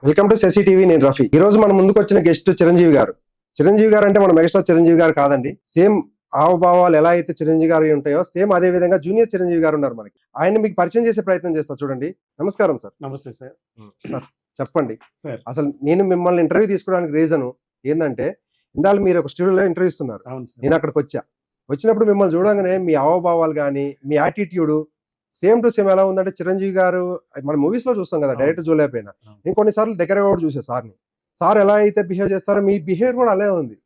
Welcome to Shashi TV. నేను రఫీ. ఈ రోజు మన ముందుకు వచ్చిన గెస్ట్ చిరంజీవి గారు. చిరంజీవి గారు అంటే మన మెగాస్టార్ చిరంజీవి గారు కాదండి. సేమ్ హావభావాలు ఎలా అయితే చిరంజీవి గారు ఉంటాయో సేమ్ అదే విధంగా జూనియర్ చిరంజీవి గారు ఉన్నారు మనకి. ఆయన మీకు పరిచయం చేసే ప్రయత్నం చేస్తా చూడండి. నమస్కారం సార్. నమస్తే సార్. సార్ చెప్పండి సార్ అసలు నేను మిమ్మల్ని ఇంటర్వ్యూ తీసుకోవడానికి రీజన్ ఏంటంటే ఇందాక మీరు ఒక స్టూడియోలో ఇంటర్వ్యూ ఇస్తున్నారు. అవును సార్. నేను అక్కడికి వచ్చినప్పుడు మిమ్మల్ని చూడగానే మీ హావభావాలు కానీ మీ యాటిట్యూడ్ సేమ్ టు సేమ్ ఎలా ఉందంటే చిరంజీవి గారు మన మూవీస్ లో చూస్తాం కదా, డైరెక్ట్ చూడలేకపోయినా నేను కొన్నిసార్లు దగ్గరగా కూడా చూసే సార్ని. సార్ ఎలా అయితే బిహేవ్ చేస్తారో మీ బిహేవియర్ కూడా అలాగే ఉంది.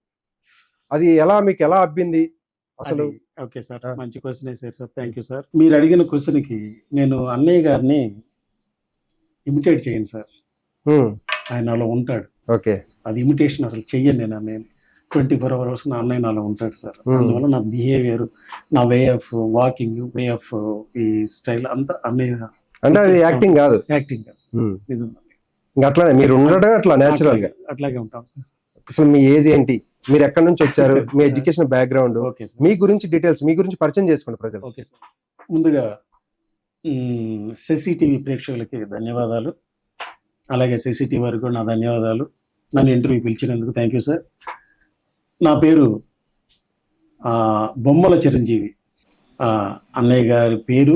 అది ఎలా మీకు ఎలా అబ్బింది అసలు? ఓకే సార్, మంచి క్వశ్చన్ వేసారు సార్. Thank you sir. మీరు అడిగిన క్వశ్చన్ కి నేను అన్నయ్య గారిని ఇమిటేట్ చేయను సార్. ఆయన అలా ఉంటాడు. ఓకే, అది ఇమిటేషన్ అసలు చెయ్యను నేను అన్నయ్యని. 24 hours నా అన్నయ్య నాలో ఉంటాడు సార్. అందువల్ల నా బిహేవియర్, నా way of walking, way of ఈ స్టైల్ అంతా అన్నయ్య. అంటే అది యాక్టింగ్ కాదు, యాక్టింగ్ కాదు నిజం. ఇంకా అట్లానే మీరు ఉండడం అట్లా నేచురల్ గా అట్లాగే ఉంటాం సార్. అసలు మీ ఏజ్ ఏంటి, మీరు ఎక్కడి నుంచి వచ్చారు, మీ ఎడ్యుకేషన్ బ్యాక్గ్రౌండ్, మీ గురించి డీటెయిల్స్, మీ గురించి పరిచయం చేసుకోండి ప్రజలు. Okay sir. ముందుగా శశి టీవీ ప్రేక్షకులకి ధన్యవాదాలు, అలాగే శశి టీవీ వారికి కూడా నా ధన్యవాదాలు. నన్ను ఇంటర్వ్యూ పిలిచినందుకు థ్యాంక్ యూ సార్. నా పేరు బొమ్మల చిరంజీవి. అన్నయ్య గారి పేరు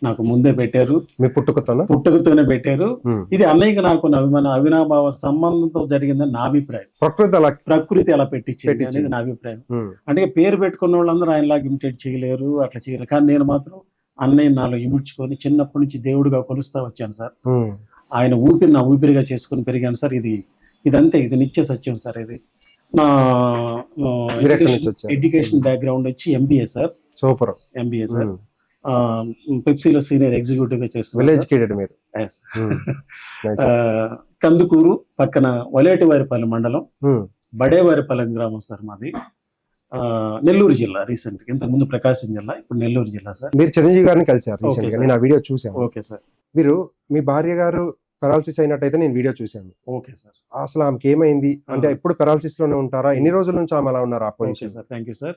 నాకు ముందే పెట్టారు, మీ పుట్టుకతోనే పెట్టారు. ఇది అన్నయ్యకి నాకు అవినాభావ సంబంధంతో జరిగిందని నా అభిప్రాయం. ప్రకృతి అలా పెట్టించింది అనేది నా అభిప్రాయం. అంటే పేరు పెట్టుకున్న వాళ్ళందరూ ఆయనలాగా ఇమిటేట్ చేయలేరు, అట్లా చేయలేరు. కానీ నేను మాత్రం అన్నయ్య నాలో ఇముడ్చుకొని చిన్నప్పటి నుంచి దేవుడిగా కొలుస్తా వచ్చాను సార్. ఆయన ఊపిరి నా ఊపిరిగా చేసుకుని పెరిగాను సార్. ఇదంతే, ఇది నిత్య సత్యం సార్. ఇది నా ఎడ్యుకేషన్ బ్యాక్గ్రౌండ్ వచ్చి MBA sir. Super. MBA sir. పెప్సీలో సీనియర్ ఎగ్జిక్యూటివ్ గా చేస్తున్నాను. కందుకూరు పక్కన వలేటివారిపల్లి మండలం, బడేవారిపల్లెం గ్రామం సార్ మాది. నెల్లూరు జిల్లా. రీసెంట్ ఇంతకు ముందు ప్రకాశం జిల్లా, ఇప్పుడు నెల్లూరు జిల్లా సార్. మీరు చిరంజీవి గారిని కలిసారు, నేను ఆ వీడియో చూసాను. Okay sir. మీరు మీ భార్య గారు పెరాలసిస్ అయినట్టయితే నేను వీడియో చూశాను. Okay sir. అసలు ఆమెకి ఏమైంది, అంటే ఎప్పుడు పెరాలసిస్ లోనే ఉంటారా, ఎన్ని రోజుల నుంచి ఆమె అలా ఉన్నారు? Okay sir, thank you sir.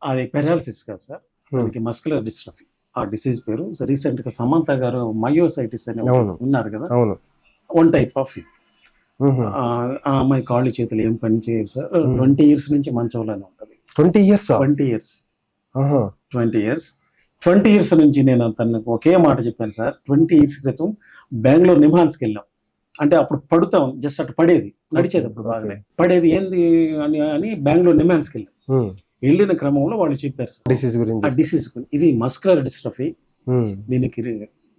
అది పెరాలసిస్ కాదు సార్, మనకి మస్కులర్ డిస్ట్రఫీ ఆ డిసీజ్ పేరు. రీసెంట్ గా సమంత గారు మయోసైటిస్ అని ఉన్నారు కదా, వన్ టైప్ ఆఫ్ ఆ అమ్మాయి కాళ్ళు చేతులు ఏం పని చేయరు సార్. 20 years నుంచి మంచంలోనే ఉంటుంది. 20 years? 20 years నుంచి నేను తనకు ఒకే మాట చెప్పాను సార్. 20 years క్రితం బెంగళూరు నిమ్హాన్స్కి వెళ్ళాం. అంటే అప్పుడు పడుతాం, జస్ట్ అటు పడేది, నడిచేది అప్పుడు బాగానే పడేది. ఏంది అని బెంగళూరు నిమ్హాన్స్కి వెళ్ళాం. వెళ్ళిన క్రమంలో వాళ్ళు చెప్పారు సార్ డిసీజ్ గురించి. ఆ డిసీజ్ ఇది మస్కులర్ డిస్ట్రఫీ, దీనికి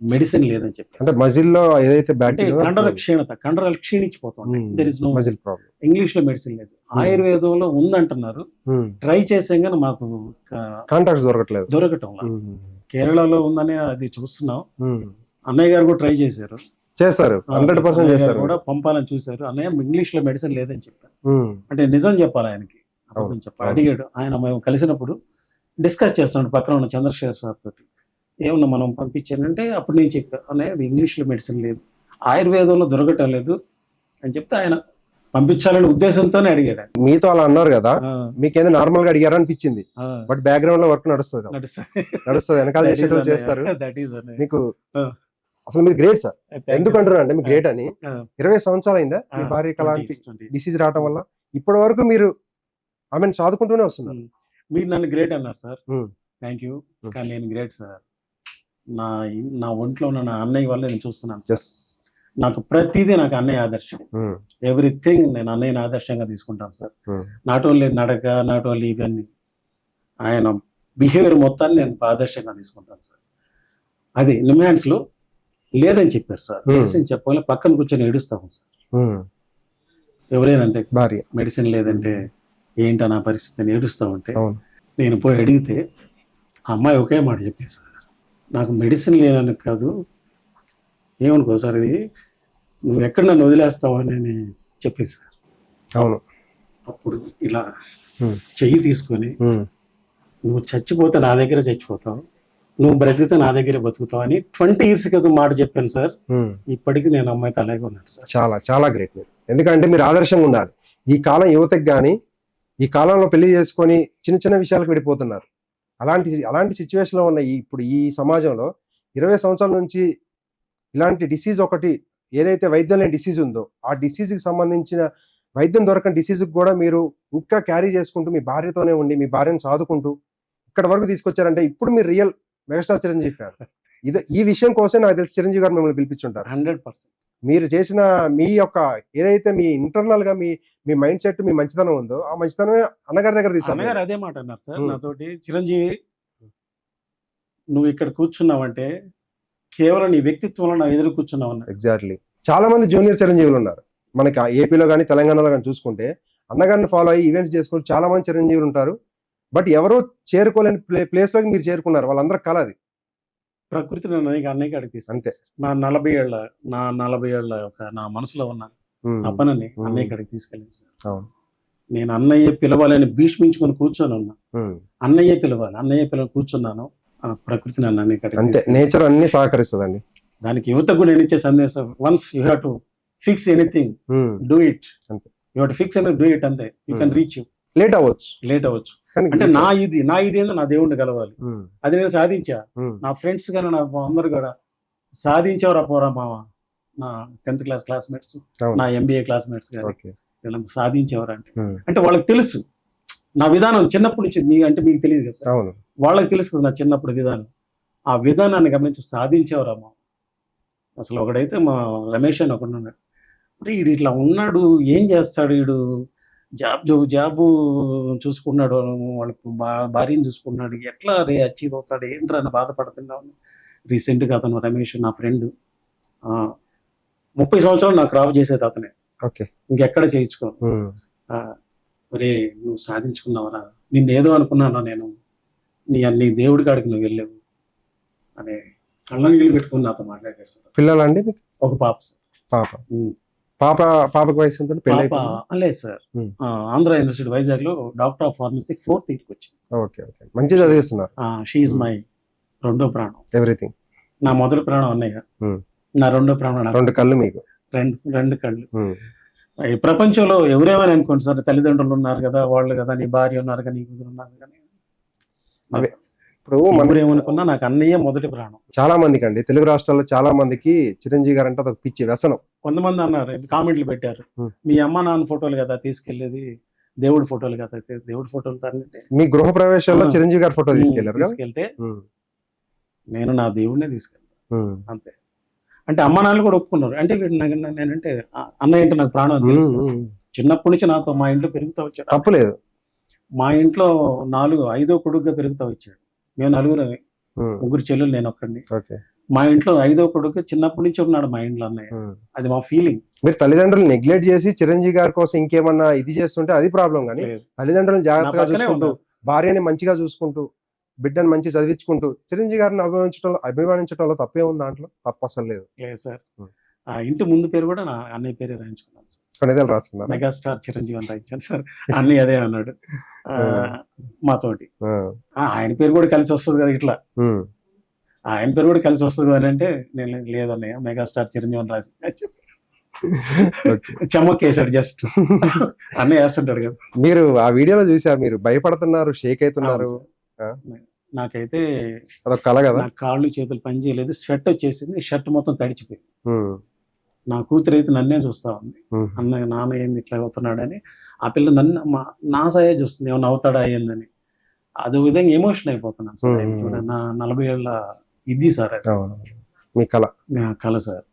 మెడిసిన్ లేదని చెప్పారు. అంటే మజిల్ లో ఏదైతే కండర క్షీణత, కండరాలు క్షీణించిపోతాయి. There is no muscle problem. English లో మెడిసిన్ లేదు, ఆయుర్వేదంలో ఉందంటున్నారు. ట్రై చేసాం కానీ మాకు కాంటాక్ట్స్ దొరకటం. కేరళలో ఉందని అది చూస్తున్నాం. అన్నయ్య గారు కూడా ట్రై చేశారు, 100% కూడా పంపాలని చూశారు. అన్నయ్య ఇంగ్లీష్ లో మెడిసిన్ లేదని చెప్పారు. అంటే నిజం చెప్పాలి ఆయనకి, అబద్ధం చెప్పాలి. అడిగాడు ఆయన. మేము కలిసినప్పుడు డిస్కస్ చేస్తున్నాడు పక్కన ఉన్న చంద్రశేఖర్ సార్ తోటి, ఏమన్నా మనం పంపించానంటే అప్పుడు నేను చెప్పాను, అనేది ఇంగ్లీష్లో మెడిసిన్ లేదు, ఆయుర్వేదంలో దొరకటం లేదు అని చెప్తే ఆయన పంపించాలనే ఉద్దేశంతోనే అడిగాడు. మీతో అలా అన్నారు కదా, మీకేదో నార్మల్ గా అడిగారు అనిపించింది, బట్ బ్యాక్గ్రౌండ్ లో వర్క్ నడుస్తుంది, వెనకాల చేస్తారు మీకు. అసలు మీరు గ్రేట్ సార్. ఎందుకంటారు అంటే మీరు గ్రేట్ అని. 20 సంవత్సరాలు అయిందా మీ భార్యకి అలాంటి డిసీజ్ రావటం వల్ల? ఇప్పటి వరకు మీరు ఆమెను చదువుకుంటూనే వస్తున్నారు. మీరు నన్ను గ్రేట్ అన్నారు సార్, థ్యాంక్ యూ. కానీ నేను గ్రేట్ సార్. నా ఒంట్లో ఉన్న నా అన్నయ్య వల్ల నేను చూస్తున్నాను సార్. నాకు ప్రతిదీ నాకు అన్నయ్య ఆదర్శం. ఎవ్రీథింగ్ నేను అన్నయ్యని ఆదర్శంగా తీసుకుంటాను సార్. నాట్ ఓన్లీ నడక, నాట్ ఓన్లీ ఇవన్నీ, ఆయన బిహేవియర్ మొత్తాన్ని నేను ఆదర్శంగా తీసుకుంటాను సార్. అది నిమ్హాన్స్ లో లేదని చెప్పారు సార్. మెడిసిన్ చెప్పాలి, పక్కన కూర్చొని ఏడుస్తాము సార్. ఎవరైనా అంతే, భార్య మెడిసిన్ లేదంటే ఏంటో నా పరిస్థితిని ఏడుస్తూ ఉంటే నేను పోయి అడిగితే ఆ అమ్మాయి ఒకే మాట చెప్పేది సార్, నాకు మెడిసిన్ లేనని కాదు, ఏమనుకో సార్, ఇది నువ్వు ఎక్కడ నన్ను వదిలేస్తావు అని చెప్పింది సార్. అవును. అప్పుడు ఇలా చెయ్యి తీసుకొని, నువ్వు చచ్చిపోతే నా దగ్గర చచ్చిపోతావు, నువ్వు బ్రతికితే నా దగ్గరే బతుకుతావు అని 20 years క్రితం మాట చెప్పాను సార్. ఇప్పటికీ నేను అమ్మాయితో అలాగే ఉన్నాను సార్. చాలా చాలా గ్రేట్ మీరు. ఎందుకంటే మీరు ఆదర్శంగా ఉండాలి. ఈ కాలం యువతకి కానీ, ఈ కాలంలో పెళ్లి చేసుకొని చిన్న చిన్న విషయాలకు విడిపోతున్నారు. అలాంటి సిచ్యువేషన్ లో ఉన్న ఇప్పుడు ఈ సమాజంలో 20 సంవత్సరాల నుంచి ఇలాంటి డిసీజ్ ఒకటి ఏదైతే వైద్యం లేని డిసీజ్ ఉందో ఆ డిసీజ్ కి సంబంధించిన వైద్యం దొరకని డిసీజ్ కూడా మీరు ఇంకా క్యారీ చేసుకుంటూ మీ భార్యతోనే ఉండి మీ భార్యను సాదుకుంటూ ఇక్కడ వరకు తీసుకొచ్చారంటే ఇప్పుడు మీరు రియల్ మెగాస్టార్ చిరంజీవి ఫ్యాన్. ఈ విషయం కోసం నాకు తెలిసి చిరంజీవి గారు మిమ్మల్ని పిలిపించుంటారు. 100%. మీరు చేసిన మీ యొక్క ఏదైతే మీ ఇంటర్నల్ గా మీ మైండ్ సెట్ మీ మంచితనం ఉందో ఆ మంచితనమే అన్నగారి దగ్గర అన్నగారు తీసుకున్నారు. అదే మాట అన్నారు సార్ నాతోటి, చిరంజీవి నువ్వు ఇక్కడ కూర్చున్నావంటే కేవలం నీ వ్యక్తిత్వంలో నా ఎదురు కూర్చున్నావు అన్నారు. ఎగ్జాక్ట్లీ. చాలా మంది జూనియర్ చిరంజీవులు ఉన్నారు మనకి ఏపీలో కానీ తెలంగాణలో కానీ చూసుకుంటే. అన్నగారిని ఫాలో అయ్యి ఈవెంట్స్ చేసుకుంటూ చాలా మంది చిరంజీవులు ఉంటారు. బట్ ఎవరో చేరుకోలేని ప్లేస్ లోకి మీరు చేరుకున్నారు. వాళ్ళందరూ కల అది. ప్రకృతి నన్ను అన్నయ్య కాడికి తీసుకు అంతే. నా 40 ఏళ్ళ ఒక నా మనసులో ఉన్న తపనని అన్నయ్య కాడికి తీసుకెళ్ళింది సార్. అవును. నేను అన్నయ్య పిలవాలని భీష్మించుకొని కూర్చొని ఉన్నా. అన్నయ్య పిలవాలి కూర్చున్నాను. ఆ ప్రకృతి నన్ను అన్నయ్య కాడికి అంతే. నేచర్ అన్ని సహకరిస్తుందండి. దానికి యువతకు కూడా నేను ఇచ్చే సందేశం, once you have to fix anything, do it. అంతే. You have to fix and do it. అంతే. You can reach. లేట్ అవ్వచ్చు అంటే నా ఇది ఏందో నా దేవుణ్ణి కలవాలి. అది నేను సాధించా. నా ఫ్రెండ్స్ కానీ నా అందరు కూడా సాధించేవరా పోరా మావా, నా 10th క్లాస్ క్లాస్మేట్స్, నా MBA క్లాస్మేట్స్ కానీ వీళ్ళంతా సాధించేవారు అంటే వాళ్ళకి తెలుసు నా విధానం చిన్నప్పటి నుంచి. మీకు తెలియదు కదా సార్, వాళ్ళకి తెలుసు కదా నా చిన్నప్పుడు విధానం. ఆ విధానాన్ని గమనించి సాధించేవారా మా. అసలు ఒకడైతే మా రమేష్ అని ఒకడు ఉన్నాడు. అంటే వీడు ఇట్లా ఉన్నాడు, ఏం చేస్తాడు వీడు, జాబు చూసుకున్నాడు, వాళ్ళకి భార్యను చూసుకున్నాడు, ఎట్లా అచీవ్ అవుతాడు ఏంట్రా అని బాధపడుతున్నాను. రీసెంట్గా అతను రమేష్ నా ఫ్రెండ్, 30 సంవత్సరాలు నాకు రావు చేసేది అతనే. ఇంకెక్కడ చేయించుకోను. ఒరే నువ్వు సాధించుకున్నావరా, నిన్నేదో అనుకున్నాను నేను, నీ దేవుడి కాడికి నువ్వు వెళ్ళావు అనే కళ్ళనీళ్ళు పెట్టుకుని నాతో మాట్లాడారు సార్. పిల్లలండి? ఒక పాప సార్. పాపకు వయసు ఎంత? లేదు సార్, ఆంధ్ర యూనివర్సిటీ వైజాగ్ లో డాక్టర్ ఆఫ్ ఫార్మసీ 4th ఇయర్కి వచ్చింది. మంచి చదివిస్తున్నారు. షీఈ్ మై రెండో ప్రాణం. ఎవ్రీథింగ్. నా మొదటి ప్రాణం అన్నయ్య, నా రెండో ప్రాణం. 2 కళ్ళు మీకు. రెండు కళ్ళు. ఈ ప్రపంచంలో ఎవరేమని అనుకోండి సార్, తల్లిదండ్రులు ఉన్నారు కదా, వాళ్ళు కదా, నీ భార్య ఉన్నారు కదా, నీ కూతురు ఉన్నారు కానీ ఇప్పుడు మనం ఏమనుకున్నా నాకు అన్నయ్య మొదటి ప్రాణం. చాలా మందికి అండి, తెలుగు రాష్ట్రాల్లో చాలా మందికి చిరంజీవి గారు అంటే అదొక పిచ్చి వ్యసనం. కొంతమంది అన్నారు, కామెంట్లు పెట్టారు, మీ అమ్మ నాన్న ఫోటోలు కదా తీసుకెళ్లేది, దేవుడి ఫోటోలు కదా. దేవుడి ఫోటోలు అంటే మీ గృహ ప్రవేశాల్లో చిరంజీవి గారి ఫోటో తీసుకెళ్తే నేను నా దేవుడినే తీసుకెళ్ళాను అంతే. అంటే అమ్మ నాన్నలు కూడా ఒప్పుకున్నారు. అంటే నేనంటే అన్నయ్య అంటే నాకు ప్రాణం తెలుసు. చిన్నప్పటి నుంచి నాతో మా ఇంట్లో పెరుగుతూ వచ్చాడు. తప్పలేదు. మా ఇంట్లో 5వ కొడుకుగా పెరుగుతూ వచ్చాడు. మేము 4 ముగ్గురు చెల్లెలు, నేను ఒక్కడిని. మా ఇంట్లో 5వ కొడుకు చిన్నప్పటి నుంచి ఉన్నాడు మా ఇంట్లో అన్నయ్య. అది మా ఫీలింగ్. మీరు తల్లిదండ్రులు నెగ్లెక్ట్ చేసి చిరంజీవి గారి కోసం ఇంకేమన్నా ఇది చేస్తుంటే అది ప్రాబ్లం. కానీ తల్లిదండ్రులను జాగ్రత్తగా చూసుకుంటూ, భార్యని మంచిగా చూసుకుంటూ, బిడ్డను మంచి చదివించుకుంటూ చిరంజీవి గారిని అభిమానించడంలో తప్పే ఉంది. దాంట్లో తప్పు అసలు లేదు సార్. ఆ ఇంటి ముందు పేరు కూడా నా అన్నయ్య పేరే రాయించుకున్నాను సార్. రాసుకున్నారు. మెగాస్టార్ చిరంజీవి అని రాయించాను సార్. అన్నయ్య అదే అన్నాడు మాతోటి. ఆయన పేరు కూడా కలిసి వస్తుంది కదా ఇట్లా, ఆయన పేరు కూడా కలిసి వస్తుంది కదా అంటే నేను లేదన్నయ్య మెగాస్టార్ చిరంజీవి అని రాసి చమ్మకేసాడు జస్ట్. అన్నయ్య వేస్తుంటాడు కదా. మీరు ఆ వీడియోలో చూసా, మీరు భయపడుతున్నారు, షేక్ అవుతున్నారు. నాకైతే అదొక కళ కదా. నా కాళ్ళు చేతులు పని చేయలేదు, స్వెట్ వచ్చేసింది, షర్ట్ మొత్తం తడిచిపోయింది. నా కూతురు అయితే నన్నే చూస్తా ఉంది, అన్నయ్య నాన్న ఏంది ఇట్లా అవుతున్నాడని. ఆ పిల్ల నా సాయే చూస్తుంది, ఏమన్నా అవుతాడా అయ్యిందని. అదో విధంగా ఎమోషన్ అయిపోతున్నాను సార్. నా 40 ఏళ్ళ ఇది సార్, మీ కళ. కళ సార్.